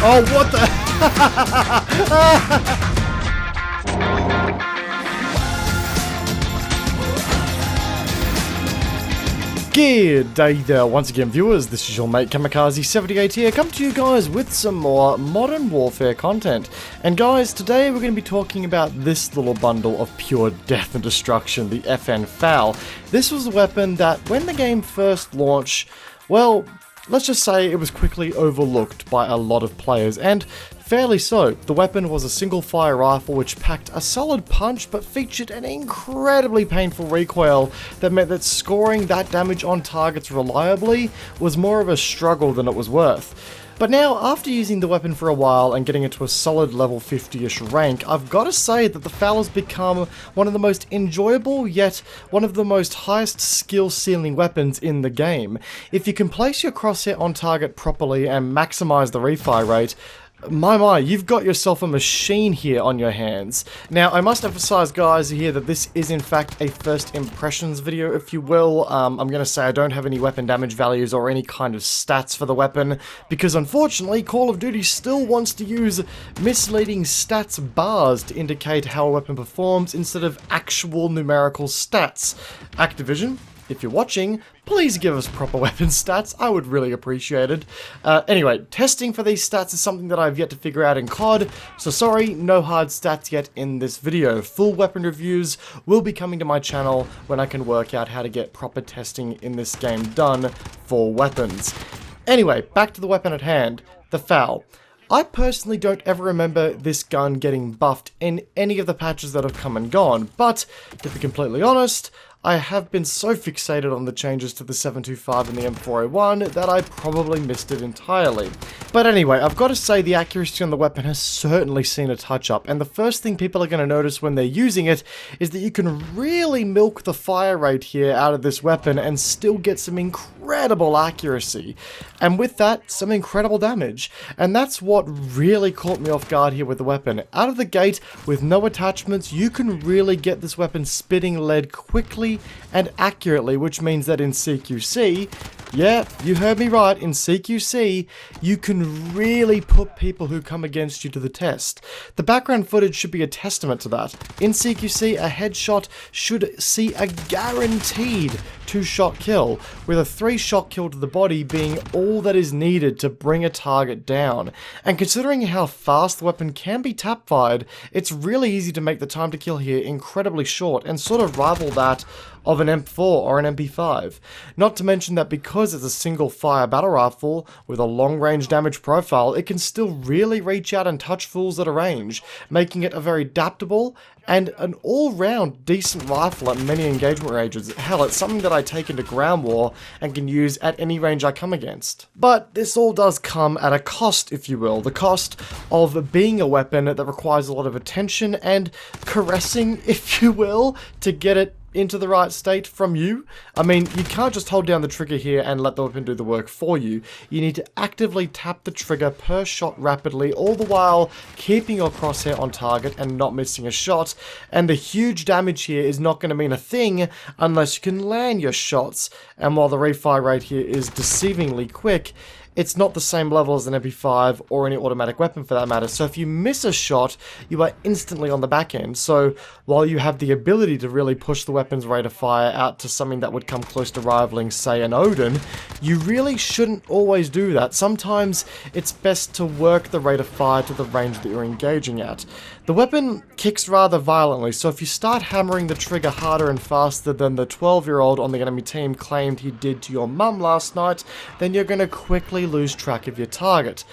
Oh, what the? Good day there once again, viewers. This is your mate Kamikaze78 here, come to you guys with some more Modern Warfare content. And guys, today we're going to be talking about this little bundle of pure death and destruction, the FN FAL. This was a weapon that, when the game first launched, well, let's just say it was quickly overlooked by a lot of players, and fairly so. The weapon was a single fire rifle which packed a solid punch but featured an incredibly painful recoil that meant that scoring that damage on targets reliably was more of a struggle than it was worth. But now, after using the weapon for a while and getting it to a solid level 50-ish rank, I've got to say that the FAL has become one of the most enjoyable, yet one of the most highest skill ceiling weapons in the game. If you can place your crosshair on target properly and maximize the refire rate, my, you've got yourself a machine here on your hands. Now, I must emphasize, guys, here that this is in fact a first impressions video, if you will. I'm going to say I don't have any weapon damage values or any kind of stats for the weapon, because unfortunately, Call of Duty still wants to use misleading stats bars to indicate how a weapon performs instead of actual numerical stats. Activision, if you're watching, please give us proper weapon stats. I would really appreciate it. Anyway, testing for these stats is something that I've yet to figure out in COD, so sorry, no hard stats yet in this video. Full weapon reviews will be coming to my channel when I can work out how to get proper testing in this game done for weapons. Anyway, back to the weapon at hand, the FAL. I personally don't ever remember this gun getting buffed in any of the patches that have come and gone, but to be completely honest, I have been so fixated on the changes to the 725 and the M4A1 that I probably missed it entirely. But anyway, I've got to say the accuracy on the weapon has certainly seen a touch up, and the first thing people are going to notice when they're using it is that you can really milk the fire rate here out of this weapon and still get some incredible accuracy. And with that, some incredible damage. And that's what really caught me off guard here with the weapon. Out of the gate, with no attachments, you can really get this weapon spitting lead quickly and accurately, which means that in CQC, yeah, you heard me right, in CQC, you can really put people who come against you to the test. The background footage should be a testament to that. In CQC, a headshot should see a guaranteed 2-shot kill, with a 3-shot kill to the body being all that is needed to bring a target down. And considering how fast the weapon can be tap-fired, it's really easy to make the time to kill here incredibly short and sort of rival that of an M4 or an MP5. Not to mention that because it's a single fire battle rifle with a long range damage profile, it can still really reach out and touch fools at a range, making it a very adaptable and an all-round decent rifle at many engagement ranges. Hell, it's something that I take into ground war and can use at any range I come against. But this all does come at a cost, if you will. The cost of being a weapon that requires a lot of attention and caressing, if you will, to get it into the right state from you. I mean, you can't just hold down the trigger here and let the weapon do the work for you. You need to actively tap the trigger per shot rapidly, all the while keeping your crosshair on target and not missing a shot. And the huge damage here is not going to mean a thing unless you can land your shots. And while the refire rate here is deceivingly quick, it's not the same level as an MP5 or any automatic weapon for that matter, so if you miss a shot, you are instantly on the back end. So while you have the ability to really push the weapon's rate of fire out to something that would come close to rivaling, say, an Odin, you really shouldn't always do that. Sometimes it's best to work the rate of fire to the range that you're engaging at. The weapon kicks rather violently, so if you start hammering the trigger harder and faster than the 12-year-old on the enemy team claimed he did to your mum last night, then you're going to quickly lose track of your target.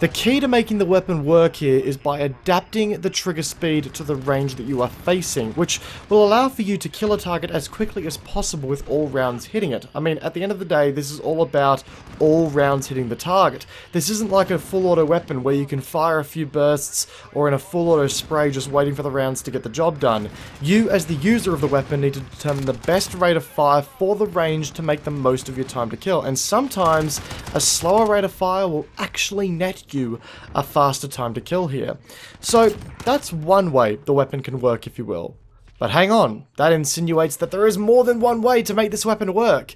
The key to making the weapon work here is by adapting the trigger speed to the range that you are facing, which will allow for you to kill a target as quickly as possible with all rounds hitting it. I mean, at the end of the day, this is all about all rounds hitting the target. This isn't like a full auto weapon where you can fire a few bursts or in a full auto spray just waiting for the rounds to get the job done. You, as the user of the weapon, need to determine the best rate of fire for the range to make the most of your time to kill, and sometimes a slower rate of fire will actually net you a faster time to kill here. So that's one way the weapon can work, if you will. But hang on, that insinuates that there is more than one way to make this weapon work.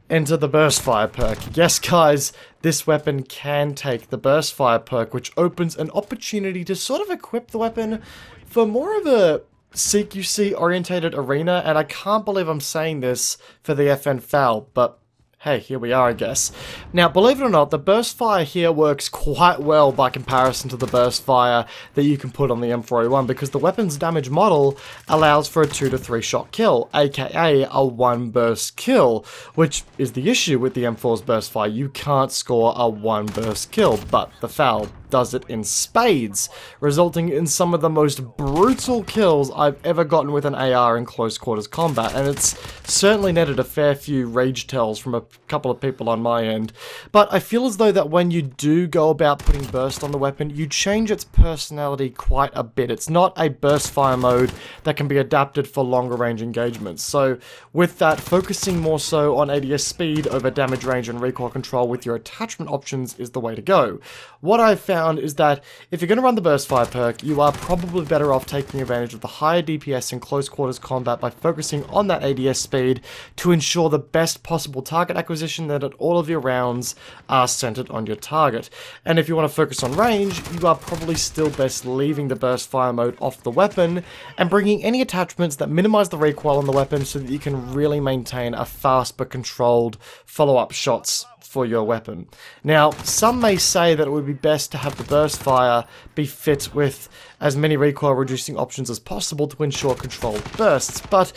enter the burst fire perk. Yes, guys, this weapon can take the burst fire perk, which opens an opportunity to sort of equip the weapon for more of a CQC orientated arena, and I can't believe I'm saying this for the FN FAL, but hey, here we are, I guess. Now, believe it or not, the burst fire here works quite well by comparison to the burst fire that you can put on the M4A1, because the weapon's damage model allows for a 2 to 3 shot kill, aka a 1 burst kill, which is the issue with the M4's burst fire. You can't score a 1 burst kill, but the FAL does it in spades, resulting in some of the most brutal kills I've ever gotten with an AR in close quarters combat, and it's certainly netted a fair few rage tells from a couple of people on my end. But I feel as though that when you do go about putting burst on the weapon, you change its personality quite a bit. It's not a burst fire mode that can be adapted for longer range engagements. So with that, focusing more so on ADS speed over damage range and recoil control with your attachment options is the way to go. What I've found is that if you're going to run the burst fire perk, you are probably better off taking advantage of the higher DPS in close quarters combat by focusing on that ADS speed to ensure the best possible target acquisition, that all of your rounds are centered on your target. And if you want to focus on range, you are probably still best leaving the burst fire mode off the weapon and bringing any attachments that minimize the recoil on the weapon so that you can really maintain a fast but controlled follow-up shots for your weapon. Now, some may say that it would be best to have the burst fire be fit with as many recoil reducing options as possible to ensure controlled bursts, but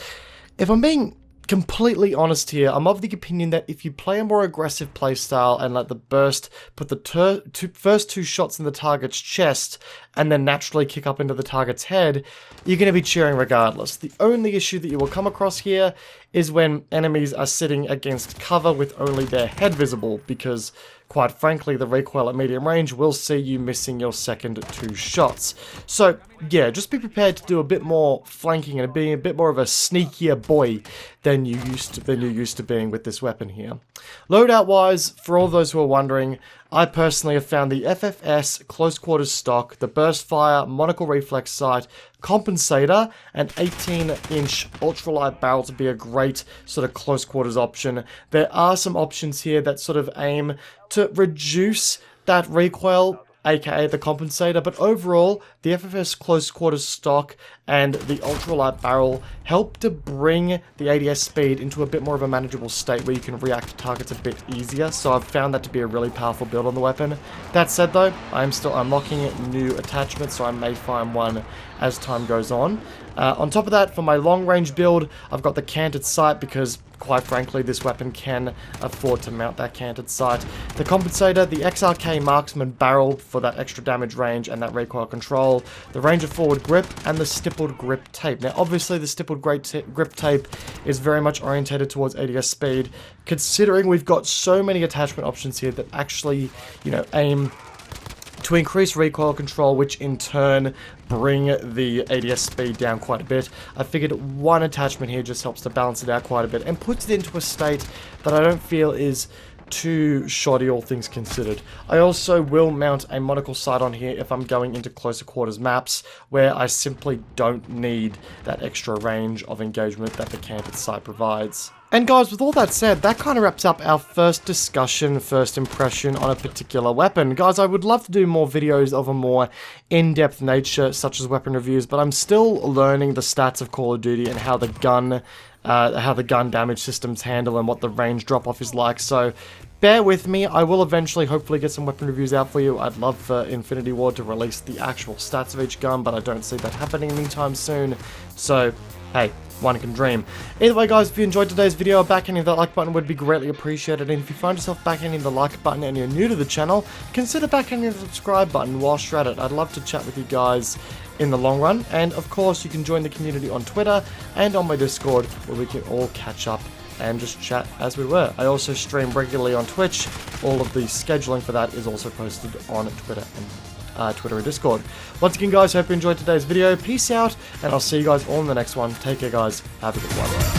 if I'm being completely honest here, I'm of the opinion that if you play a more aggressive playstyle and let the burst put the first 2 shots in the target's chest and then naturally kick up into the target's head, you're going to be cheering regardless. The only issue that you will come across here is when enemies are sitting against cover with only their head visible, because quite frankly, the recoil at medium range will see you missing your second 2 shots. So yeah, just be prepared to do a bit more flanking and being a bit more of a sneakier boy than you're used to being with this weapon here. Loadout wise, for all those who are wondering, I personally have found the FFS close quarters stock, the burst fire, monocle reflex sight, compensator, and 18-inch ultralight barrel to be a great sort of close quarters option. There are some options here that sort of aim to reduce that recoil, aka the compensator, but overall the FFS close quarters stock and the ultralight barrel help to bring the ADS speed into a bit more of a manageable state where you can react to targets a bit easier, so I've found that to be a really powerful build on the weapon. That said though, I am still unlocking new attachments, so I may find one as time goes on. On top of that, for my long range build, I've got the canted sight because quite frankly, this weapon can afford to mount that canted sight. The compensator, the XRK marksman barrel for that extra damage range and that recoil control, the ranger forward grip, and the stippled grip tape. Now, obviously, the stippled grip tape is very much orientated towards ADS speed, considering we've got so many attachment options here that actually, aim to increase recoil control, which in turn bring the ADS speed down quite a bit. I figured one attachment here just helps to balance it out quite a bit and puts it into a state that I don't feel is too shoddy, all things considered. I also will mount a monocle sight on here if I'm going into closer quarters maps where I simply don't need that extra range of engagement that the canted sight provides. And guys, with all that said, that kind of wraps up our first discussion, first impression on a particular weapon. Guys, I would love to do more videos of a more in-depth nature, such as weapon reviews, but I'm still learning the stats of Call of Duty and how the gun damage systems handle and what the range drop-off is like, so bear with me. I will eventually hopefully get some weapon reviews out for you. I'd love for Infinity Ward to release the actual stats of each gun, but I don't see that happening anytime soon, so hey, one can dream. Either way guys, if you enjoyed today's video, backhanding that like button would be greatly appreciated, and if you find yourself backhanding the like button and you're new to the channel, consider backhanding the subscribe button whilst you're at it. I'd love to chat with you guys in the long run, and of course you can join the community on Twitter and on my Discord where we can all catch up and just chat as we were. I also stream regularly on Twitch. All of the scheduling for that is also posted on Twitter and Discord. Once again guys, hope you enjoyed today's video. Peace out, and I'll see you guys all in the next one. Take care guys, have a good one.